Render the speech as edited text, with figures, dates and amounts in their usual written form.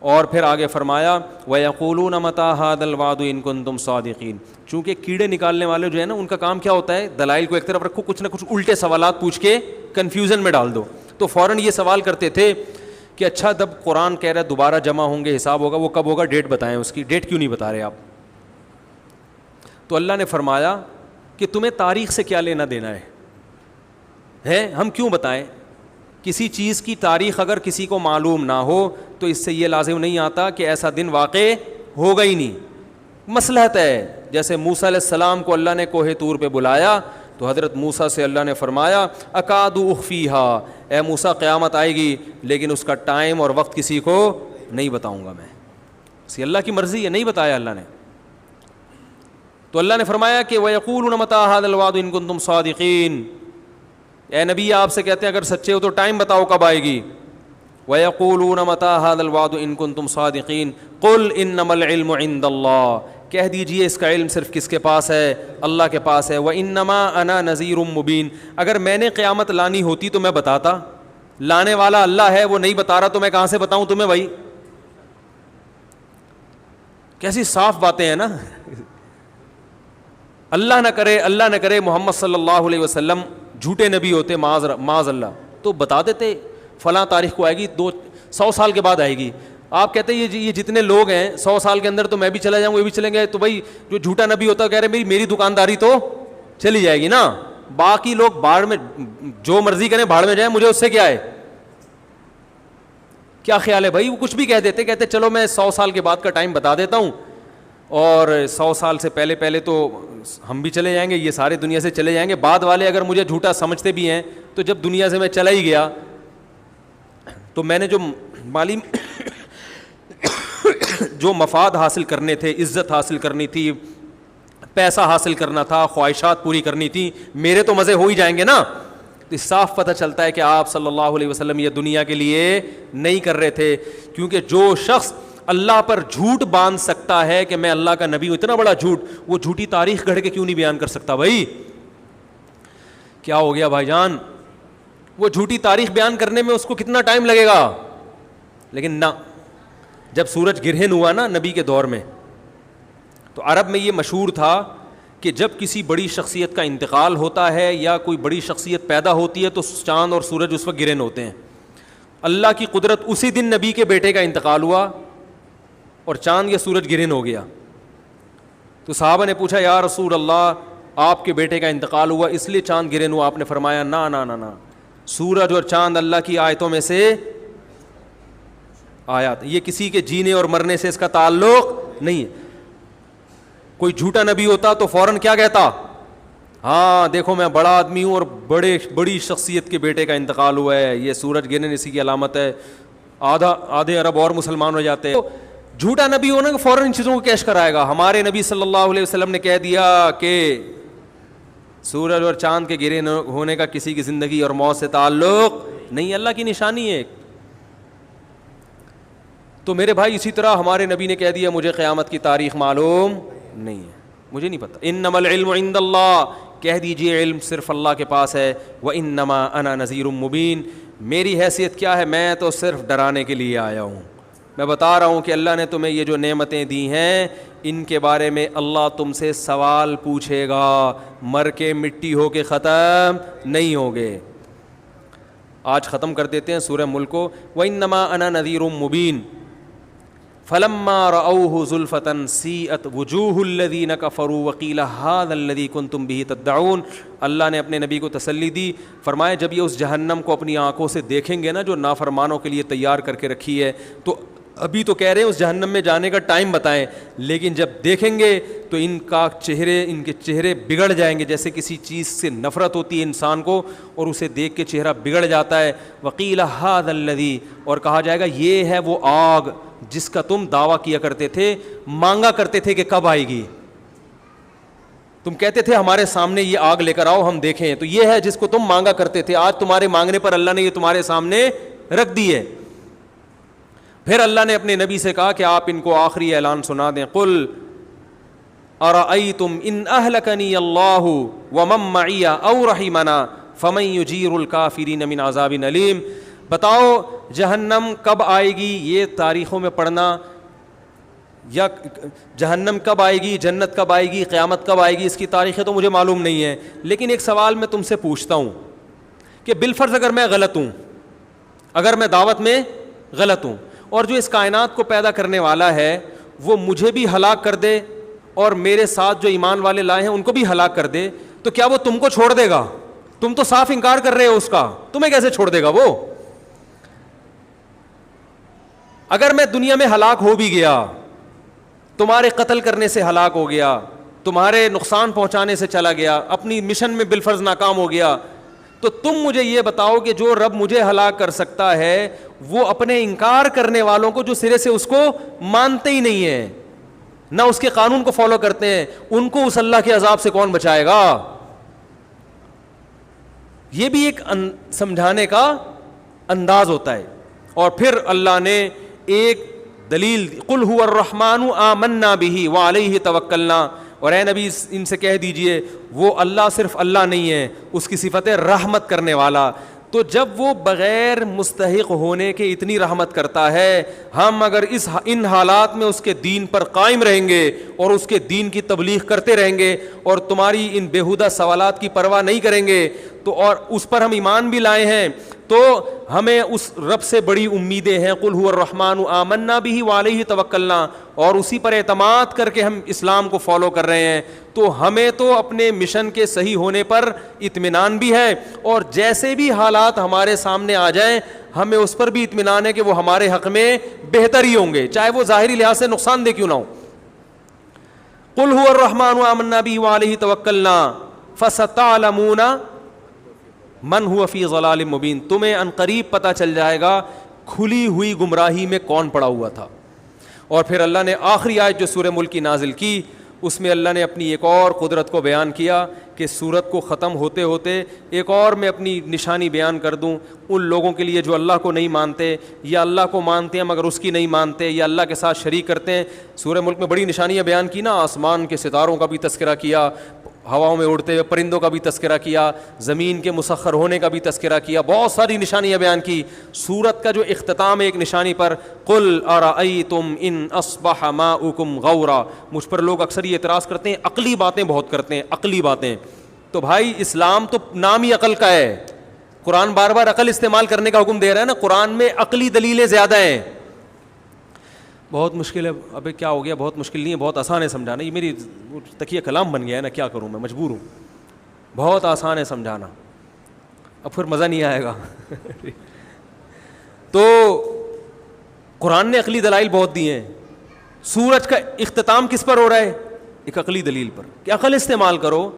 اور پھر آگے فرمایا وَيَقُولُونَ مَتَىٰ هَٰذَا الْوَعْدُ إِن كُنتُمْ صَادِقِينَ. چونکہ کیڑے نکالنے والے جو ہے نا ان کا کام کیا ہوتا ہے, دلائل کو ایک طرف رکھو, کچھ نہ کچھ الٹے سوالات پوچھ کے کنفیوژن میں ڈال دو. تو فوراً یہ سوال کرتے تھے کہ اچھا جب قرآن کہہ رہا ہے دوبارہ جمع ہوں گے, حساب ہوگا, وہ کب ہوگا, ڈیٹ بتائیں, اس کی ڈیٹ کیوں نہیں بتا رہے آپ. تو اللہ نے فرمایا کہ تمہیں تاریخ سے کیا لینا دینا ہے, ہم کیوں بتائیں. کسی چیز کی تاریخ اگر کسی کو معلوم نہ ہو تو اس سے یہ لازم نہیں آتا کہ ایسا دن واقع ہوگا ہی نہیں. مصلحت ہے. جیسے موسیٰ علیہ السلام کو اللہ نے کوہ طور پہ بلایا تو حضرت موسیٰ سے اللہ نے فرمایا اکاد اخفیہا, اے موسیٰ قیامت آئے گی لیکن اس کا ٹائم اور وقت کسی کو نہیں بتاؤں گا میں. اسی اللہ کی مرضی ہے, نہیں بتایا اللہ نے. تو اللہ نے فرمایا کہ وَيَقُولُونَ مَتَىٰ هَٰذَا الْوَعْدُ إِن كُنتُمْ صَادِقِينَ. اے نبی آپ سے کہتے ہیں اگر سچے ہو تو ٹائم بتاؤ کب آئے گی. وَيَقُولُونَ مَتَىٰ هَٰذَا الْوَعْدُ إِن كُنتُمْ صَادِقِينَ قُلْ إِنَّمَا الْعِلْمُ عِندَ اللَّهِ, کہہ دیجئے اس کا علم صرف کس کے پاس ہے, اللہ کے پاس ہے. وَإِنَّمَا أَنَا نَذِيرٌ مُّبِينٌ, اگر میں نے قیامت لانی ہوتی تو میں بتاتا, لانے والا اللہ ہے, وہ نہیں بتا رہا تو میں کہاں سے بتاؤں تمہیں بھائی. کیسی صاف باتیں ہیں نا. اللہ نہ کرے محمد صلی اللہ علیہ وسلم جھوٹے نبی ہوتے, معاذ اللہ, تو بتا دیتے فلاں تاریخ کو آئے گی, 100 سال کے بعد آئے گی. آپ کہتے ہیں یہ جتنے لوگ ہیں 100 سال کے اندر تو میں بھی چلا جاؤں, وہ بھی چلیں گے. تو بھائی جو جھوٹا نبی ہوتا ہے کہہ رہے میری دکانداری تو چلی جائے گی نا, باقی لوگ بھاڑ میں جو مرضی کریں بھاڑ میں جائیں, مجھے اس سے کیا ہے. کیا خیال ہے بھائی, وہ کچھ بھی کہہ دیتے, کہتے چلو میں 100 سال کے بعد کا ٹائم بتا دیتا ہوں, اور 100 سال سے پہلے تو ہم بھی چلے جائیں گے, یہ سارے دنیا سے چلے جائیں گے. بعد والے اگر مجھے جھوٹا سمجھتے بھی ہیں تو جب دنیا سے میں چلا ہی گیا تو میں نے جو مالی جو مفاد حاصل کرنے تھے, عزت حاصل کرنی تھی, پیسہ حاصل کرنا تھا, خواہشات پوری کرنی تھی, میرے تو مزے ہو ہی جائیں گے نا. تو صاف پتہ چلتا ہے کہ آپ صلی اللہ علیہ وسلم یہ دنیا کے لیے نہیں کر رہے تھے. کیونکہ جو شخص اللہ پر جھوٹ باندھ سکتا ہے کہ میں اللہ کا نبی ہوں, اتنا بڑا جھوٹ, وہ جھوٹی تاریخ گھڑ کے کیوں نہیں بیان کر سکتا بھائی. کیا ہو گیا بھائی جان, وہ جھوٹی تاریخ بیان کرنے میں اس کو کتنا ٹائم لگے گا. لیکن نہ, جب سورج گرہن ہوا نا نبی کے دور میں, تو عرب میں یہ مشہور تھا کہ جب کسی بڑی شخصیت کا انتقال ہوتا ہے یا کوئی بڑی شخصیت پیدا ہوتی ہے تو چاند اور سورج اس وقت گرہن ہوتے ہیں. اللہ کی قدرت, اسی دن نبی کے بیٹے کا انتقال ہوا اور چاند یا سورج گرہن ہو گیا. تو صحابہ نے پوچھا یا رسول اللہ آپ کے بیٹے کا انتقال ہوا اس لیے چاند گرہن ہوا. آپ نے فرمایا نا نا نا نا, سورج اور چاند اللہ کی آیتوں میں سے آیات, یہ کسی کے جینے اور مرنے سے اس کا تعلق نہیں ہے. کوئی جھوٹا نبی ہوتا تو فوراً کیا کہتا, ہاں دیکھو میں بڑا آدمی ہوں اور بڑی شخصیت کے بیٹے کا انتقال ہوا ہے, یہ سورج گرہن اسی کی علامت ہے, آدھے عرب اور مسلمان ہو جاتے ہیں. جھوٹا نبی ہونا کہ فوراً ان چیزوں کو کیش کرائے گا. ہمارے نبی صلی اللہ علیہ وسلم نے کہہ دیا کہ سورج اور چاند کے گرہن ہونے کا کسی کی زندگی اور موت سے تعلق نہیں, اللہ کی نشانی ہے. تو میرے بھائی اسی طرح ہمارے نبی نے کہہ دیا مجھے قیامت کی تاریخ معلوم نہیں ہے, مجھے نہیں پتا. انما العلم عند اللہ, کہہ دیجئے علم صرف اللہ کے پاس ہے. وانما انا نذیر مبین, میری حیثیت کیا ہے, میں تو صرف ڈرانے کے لیے آیا ہوں. میں بتا رہا ہوں کہ اللہ نے تمہیں یہ جو نعمتیں دی ہیں ان کے بارے میں اللہ تم سے سوال پوچھے گا, مر کے مٹی ہو کے ختم نہیں ہوگے. آج ختم کر دیتے ہیں سورہ ملک کو. وانما انا نذیر مبین فلما رأوه زلفة سیئت وجوہ الذین کفروا وقیل هذا الذی کنتم به تدعون. اللہ نے اپنے نبی کو تسلی دی, فرمایا جب یہ اس جہنم کو اپنی آنکھوں سے دیکھیں گے نا جو نافرمانوں کے لیے تیار کر کے رکھی ہے, تو ابھی تو کہہ رہے ہیں اس جہنم میں جانے کا ٹائم بتائیں, لیکن جب دیکھیں گے تو ان کے چہرے بگڑ جائیں گے. جیسے کسی چیز سے نفرت ہوتی ہے انسان کو اور اسے دیکھ کے چہرہ بگڑ جاتا ہے. وقیل هذا الذی, اور کہا جائے گا یہ ہے وہ آگ جس کا تم دعویٰ کیا کرتے تھے, مانگا کرتے تھے کہ کب آئے گی. تم کہتے تھے ہمارے سامنے یہ آگ لے کر آؤ ہم دیکھیں, تو یہ ہے جس کو تم مانگا کرتے تھے. آج تمہارے مانگنے پر اللہ نے یہ تمہارے سامنے رکھ دی ہے. پھر اللہ نے اپنے نبی سے کہا کہ آپ ان کو آخری اعلان سنا دیں. قل ارأیتم ان اہلکنی اللہ ومن معی او رحمنا فمن یجیر الکافرین من عذاب علیم. بتاؤ جہنم کب آئے گی، یہ تاریخوں میں پڑھنا، یا جہنم کب آئے گی، جنت کب آئے گی، قیامت کب آئے گی، اس کی تاریخیں تو مجھے معلوم نہیں ہے. لیکن ایک سوال میں تم سے پوچھتا ہوں کہ بالفرض اگر میں غلط ہوں، اگر میں دعوت میں غلط ہوں، اور جو اس کائنات کو پیدا کرنے والا ہے وہ مجھے بھی ہلاک کر دے اور میرے ساتھ جو ایمان والے لائے ہیں ان کو بھی ہلاک کر دے، تو کیا وہ تم کو چھوڑ دے گا؟ تم تو صاف انکار کر رہے ہو اس کا، تمہیں کیسے چھوڑ دے گا وہ؟ اگر میں دنیا میں ہلاک ہو بھی گیا، تمہارے قتل کرنے سے ہلاک ہو گیا، تمہارے نقصان پہنچانے سے چلا گیا، اپنی مشن میں بالفرض ناکام ہو گیا، تو تم مجھے یہ بتاؤ کہ جو رب مجھے ہلاک کر سکتا ہے وہ اپنے انکار کرنے والوں کو جو سرے سے اس کو مانتے ہی نہیں ہیں، نہ اس کے قانون کو فالو کرتے ہیں، ان کو اس اللہ کے عذاب سے کون بچائے گا؟ یہ بھی ایک سمجھانے کا انداز ہوتا ہے. اور پھر اللہ نے ایک دلیل، قل هو الرحمن آمنا به وعلیہ توکلنا، اور اے نبی ان سے کہہ دیجئے وہ اللہ صرف اللہ نہیں ہے، اس کی صفت ہے رحمت کرنے والا. تو جب وہ بغیر مستحق ہونے کے اتنی رحمت کرتا ہے، ہم اگر ان حالات میں اس کے دین پر قائم رہیں گے اور اس کے دین کی تبلیغ کرتے رہیں گے اور تمہاری ان بیہودہ سوالات کی پرواہ نہیں کریں گے تو، اور اس پر ہم ایمان بھی لائے ہیں، تو ہمیں اس رب سے بڑی امیدیں ہیں. قل هو الرحمن آمنا به وعلیہ توکلنا، اور اسی پر اعتماد کر کے ہم اسلام کو فالو کر رہے ہیں. تو ہمیں تو اپنے مشن کے صحیح ہونے پر اطمینان بھی ہے، اور جیسے بھی حالات ہمارے سامنے آ جائیں ہمیں اس پر بھی اطمینان ہے کہ وہ ہمارے حق میں بہتر ہی ہوں گے، چاہے وہ ظاہری لحاظ سے نقصان دہ کیوں نہ ہو. قل هو الرحمن آمنا به وعلیہ توکلنا فستعلمون من هو فی ضلال مبین، تمہیں عنقریب پتہ چل جائے گا کھلی ہوئی گمراہی میں کون پڑا ہوا تھا. اور پھر اللہ نے آخری آیت جو سورہ ملک کی نازل کی، اس میں اللہ نے اپنی ایک اور قدرت کو بیان کیا کہ سورت کو ختم ہوتے ہوتے ایک اور میں اپنی نشانی بیان کر دوں ان لوگوں کے لیے جو اللہ کو نہیں مانتے، یا اللہ کو مانتے ہیں مگر اس کی نہیں مانتے، یا اللہ کے ساتھ شریک کرتے ہیں. سورہ ملک میں بڑی نشانیاں بیان کی نا، آسمان کے ستاروں کا بھی تذکرہ کیا، ہواؤں میں اڑتے ہوئے پرندوں کا بھی تذکرہ کیا، زمین کے مسخر ہونے کا بھی تذکرہ کیا، بہت ساری نشانیاں بیان کی. سورت کا جو اختتام ہے ایک نشانی پر، قل ارأیتم ان اصبح ماؤکم غورا. مجھ پر لوگ اکثر یہ اعتراض کرتے ہیں عقلی باتیں بہت کرتے ہیں، عقلی باتیں. تو بھائی اسلام تو نام ہی عقل کا ہے، قرآن بار بار عقل استعمال کرنے کا حکم دے رہا ہے نا، قرآن میں عقلی دلیلیں زیادہ ہیں. بہت مشکل ہے، ابھی کیا ہو گیا، بہت مشکل نہیں ہے، بہت آسان ہے سمجھانا. یہ میری تکیہ کلام بن گیا ہے نا، کیا کروں میں، مجبور ہوں. بہت آسان ہے سمجھانا، اب پھر مزہ نہیں آئے گا. تو قرآن نے عقلی دلائل بہت دی ہیں. سورج کا اختتام کس پر ہو رہا ہے؟ ایک عقلی دلیل پر کہ عقل استعمال کرو.